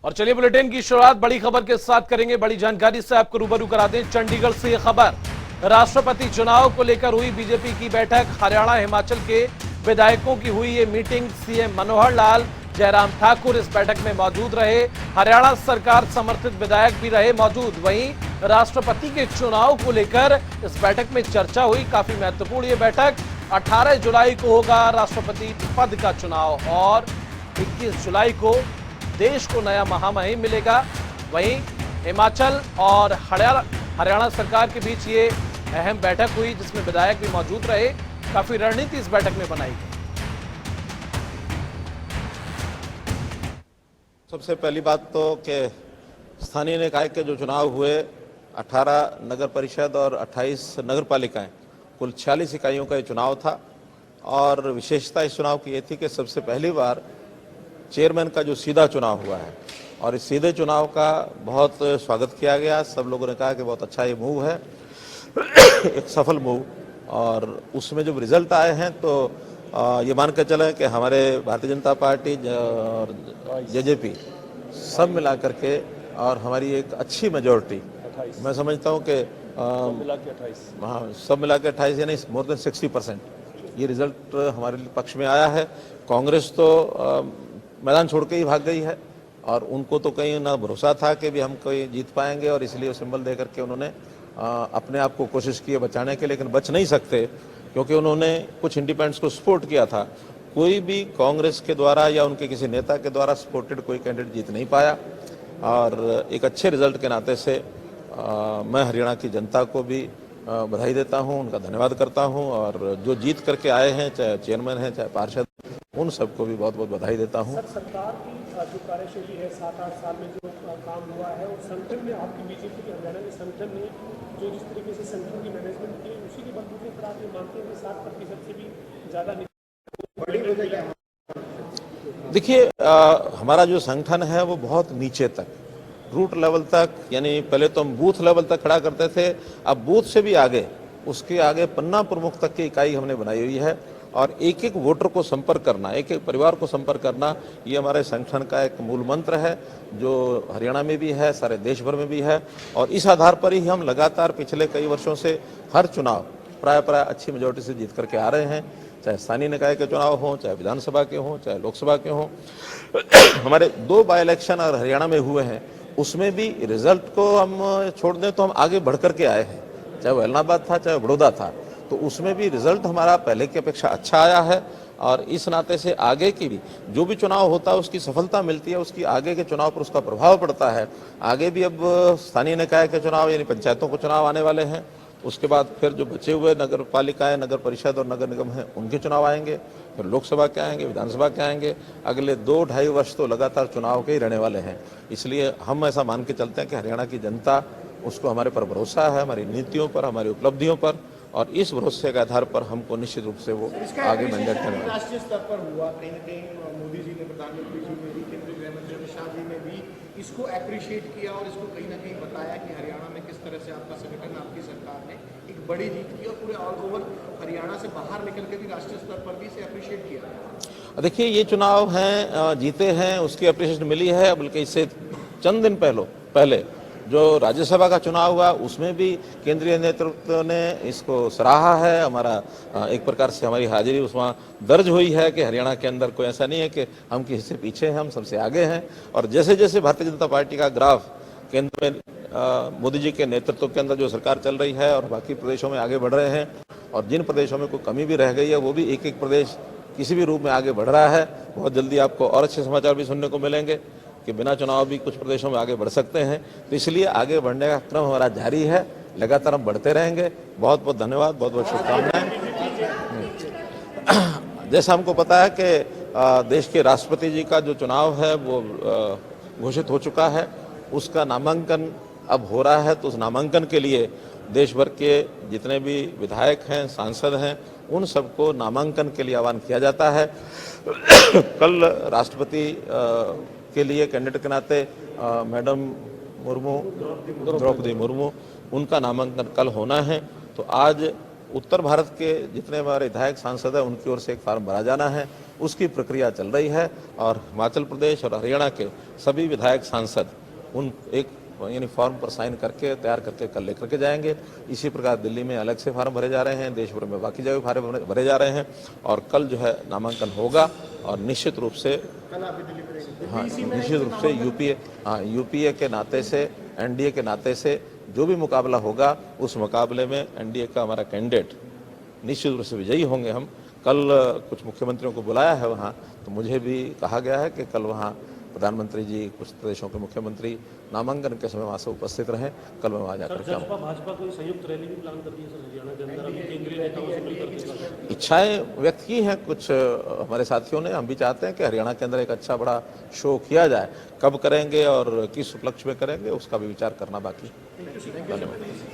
और चलिए बुलेटिन की शुरुआत बड़ी खबर के साथ करेंगे। बड़ी जानकारी से आपको रूबरू करा दें। चंडीगढ़ से यह खबर, राष्ट्रपति चुनाव को लेकर हुई बीजेपी की बैठक। हरियाणा हिमाचल के विधायकों की हुई ये मीटिंग। सीएम मनोहर लाल, जयराम ठाकुर इस बैठक में मौजूद रहे। हरियाणा सरकार समर्थित विधायक भी रहे मौजूद। वहीं राष्ट्रपति के चुनाव को लेकर इस बैठक में चर्चा हुई। काफी महत्वपूर्ण ये बैठक। 18 जुलाई को होगा राष्ट्रपति पद का चुनाव और 21 जुलाई को देश को नया महामहिम मिलेगा। वहीं हिमाचल और हरियाणा सरकार के बीच ये अहम बैठक हुई जिसमें विधायक भी मौजूद रहे। काफी रणनीति इस बैठक में बनाई गई। सबसे पहली बात तो कि स्थानीय निकाय के जो चुनाव हुए, 18 नगर परिषद और 28 नगर पालिकाएं, कुल 46 इकाइयों का ये चुनाव था। और विशेषता इस चुनाव की ये थी कि सबसे पहली बार चेयरमैन का जो सीधा चुनाव हुआ है और इस सीधे चुनाव का बहुत स्वागत किया गया। सब लोगों ने कहा कि बहुत अच्छा ये मूव है, एक सफल मूव। और उसमें जब रिजल्ट आए हैं तो ये मान कर चलें कि हमारे भारतीय जनता पार्टी और जेजेपी सब मिला करके और हमारी एक अच्छी मेजॉरिटी, मैं समझता हूँ कि हाँ, सब मिला के 28 यानी मोर देन 60% ये रिजल्ट हमारे पक्ष में आया है। कांग्रेस तो मैदान छोड़ के ही भाग गई है और उनको तो कहीं ना भरोसा था कि भी हम कोई जीत पाएंगे और इसलिए सिंबल दे करके उन्होंने अपने आप को कोशिश की है बचाने के, लेकिन बच नहीं सकते क्योंकि उन्होंने कुछ इंडिपेंडेंट्स को सपोर्ट किया था। कोई भी कांग्रेस के द्वारा या उनके किसी नेता के द्वारा सपोर्टेड कोई कैंडिडेट जीत नहीं पाया। और एक अच्छे रिजल्ट के नाते से मैं हरियाणा की जनता को भी बधाई देता हूं, उनका धन्यवाद करता हूं और जो जीत करके आए हैं, चाहे चेयरमैन हैं चाहे पार्षद, उन सबको भी बहुत बहुत बधाई देता हूं। सरकार की जो कार्यशैली है 7-8 साल में जो काम हुआ है और संगठन में आपकी बीजेपी के हरियाणा के संगठन ने जो जिस तरीके से संगठन की मैनेजमेंट की उसी के बलबूते पर आप ये मानते हैं कि 7% से भी ज़्यादा बड़ी वजह क्या है? देखिए, हमारा जो संगठन है वो बहुत नीचे तक, रूट लेवल तक, यानी पहले तो हम बूथ लेवल तक खड़ा करते थे, अब बूथ से भी आगे, उसके आगे पन्ना प्रमुख तक की इकाई हमने बनाई हुई है। और एक एक वोटर को संपर्क करना, एक एक परिवार को संपर्क करना, ये हमारे संगठन का एक मूल मंत्र है जो हरियाणा में भी है, सारे देश भर में भी है। और इस आधार पर ही हम लगातार पिछले कई वर्षों से हर चुनाव प्राय अच्छी मेजोरिटी से जीत करके आ रहे हैं, चाहे स्थानीय निकाय के चुनाव हों, चाहे विधानसभा के हों, चाहे लोकसभा के हों। हमारे 2 बाई इलेक्शन और हरियाणा में हुए हैं, उसमें भी रिजल्ट को हम छोड़ दें तो हम आगे बढ़ करके आए हैं, चाहे वो इलाहाबाद था चाहे बड़ौदा था, तो उसमें भी रिजल्ट हमारा पहले की अपेक्षा अच्छा आया है। और इस नाते से आगे की भी जो भी चुनाव होता है उसकी सफलता मिलती है, उसकी आगे के चुनाव पर उसका प्रभाव पड़ता है। आगे भी अब स्थानीय निकाय के चुनाव यानी पंचायतों को चुनाव आने वाले हैं, उसके बाद फिर जो बचे हुए नगर पालिकाएं, नगर परिषद और नगर निगम हैं उनके चुनाव आएंगे, फिर लोकसभा के आएंगे, विधानसभा के आएंगे। अगले 2-2.5 वर्ष तो लगातार चुनाव के ही रहने वाले हैं। इसलिए हम ऐसा मान के चलते हैं कि हरियाणा की जनता, उसको हमारे पर भरोसा है, हमारी नीतियों पर, हमारी उपलब्धियों पर, और इस भरोसे के आधार पर हमको निश्चित रूप से वो आगे मैंडेट करेंगे। राष्ट्रीय स्तर पर हुआ, कहीं न कहीं मोदी जी ने, प्रधानमंत्री जी ने भी, केंद्रीय गृह मंत्री अमित शाह जी ने भी इसको अप्रिशिएट किया और इसको कहीं ना कहीं बताया कि हरियाणा में किस तरह से आपका संगठन, आपकी सरकार ने एक बड़ी जीत की और पूरे ऑल ओवर हरियाणा से बाहर निकल के भी राष्ट्रीय स्तर पर भी इसे अप्रिशिएट किया। देखिए, ये चुनाव हैं, जीते हैं, उसकी अप्रिशिएशन मिली है। बल्कि इससे चंद दिन पहले जो राज्यसभा का चुनाव हुआ उसमें भी केंद्रीय नेतृत्व ने इसको सराहा है। हमारा एक प्रकार से हमारी हाजिरी उसमें दर्ज हुई है कि हरियाणा के अंदर कोई ऐसा नहीं है कि हम किसी से पीछे हैं, हम सबसे आगे हैं। और जैसे जैसे भारतीय जनता पार्टी का ग्राफ केंद्र में मोदी जी के नेतृत्व के अंदर जो सरकार चल रही है और बाकी प्रदेशों में आगे बढ़ रहे हैं, और जिन प्रदेशों में कोई कमी भी रह गई है वो भी एक एक प्रदेश किसी भी रूप में आगे बढ़ रहा है। बहुत जल्दी आपको और अच्छे समाचार भी सुनने को मिलेंगे कि बिना चुनाव भी कुछ प्रदेशों में आगे बढ़ सकते हैं। तो इसलिए आगे बढ़ने का क्रम हमारा जारी है, लगातार हम बढ़ते रहेंगे। बहुत बहुत धन्यवाद, बहुत बहुत शुभकामनाएं। जैसा हमको पता है कि देश के राष्ट्रपति जी का जो चुनाव है वो घोषित हो चुका है, उसका नामांकन अब हो रहा है। तो उस नामांकन के लिए देश भर के जितने भी विधायक हैं, सांसद हैं, उन सबको नामांकन के लिए आह्वान किया जाता है। कल राष्ट्रपति के लिए कैंडिडेट के नाते मैडम द्रौपदी मुर्मू, उनका नामांकन कल होना है। तो आज उत्तर भारत के जितने हमारे विधायक सांसद हैं उनकी ओर से एक फार्म भरा जाना है, उसकी प्रक्रिया चल रही है और हिमाचल प्रदेश और हरियाणा के सभी विधायक सांसद उन एक यानी फॉर्म पर साइन करके तैयार करके कल लेकर के जाएंगे। इसी प्रकार दिल्ली में अलग से फार्म भरे जा रहे हैं, देश भर में बाकी जगह फार्म भरे जा रहे हैं और कल जो है नामांकन होगा और निश्चित रूप से निश्चित रूप से यूपीए के नाते से, एनडीए के नाते से जो भी मुकाबला होगा उस मुकाबले में एनडीए का हमारा कैंडिडेट निश्चित रूप से विजयी होंगे। हम कल कुछ मुख्यमंत्रियों को बुलाया है वहाँ, तो मुझे भी कहा गया है कि कल वहाँ प्रधानमंत्री जी, कुछ प्रदेशों के मुख्यमंत्री नामांकन के समय वहाँ से उपस्थित रहें। कल मैं वहाँ जाकर के भाजपा कोई संयुक्त रैली भी प्लान कर रही है सर हरियाणा के अंदर, अभी केंद्रीय नेताओं से मिलकर इच्छाएं व्यक्त की हैं कुछ हमारे साथियों ने। हम भी चाहते हैं कि हरियाणा के अंदर एक अच्छा बड़ा शो किया जाए। कब करेंगे और किस उपलक्ष्य में करेंगे उसका भी विचार करना बाकी। धन्यवाद।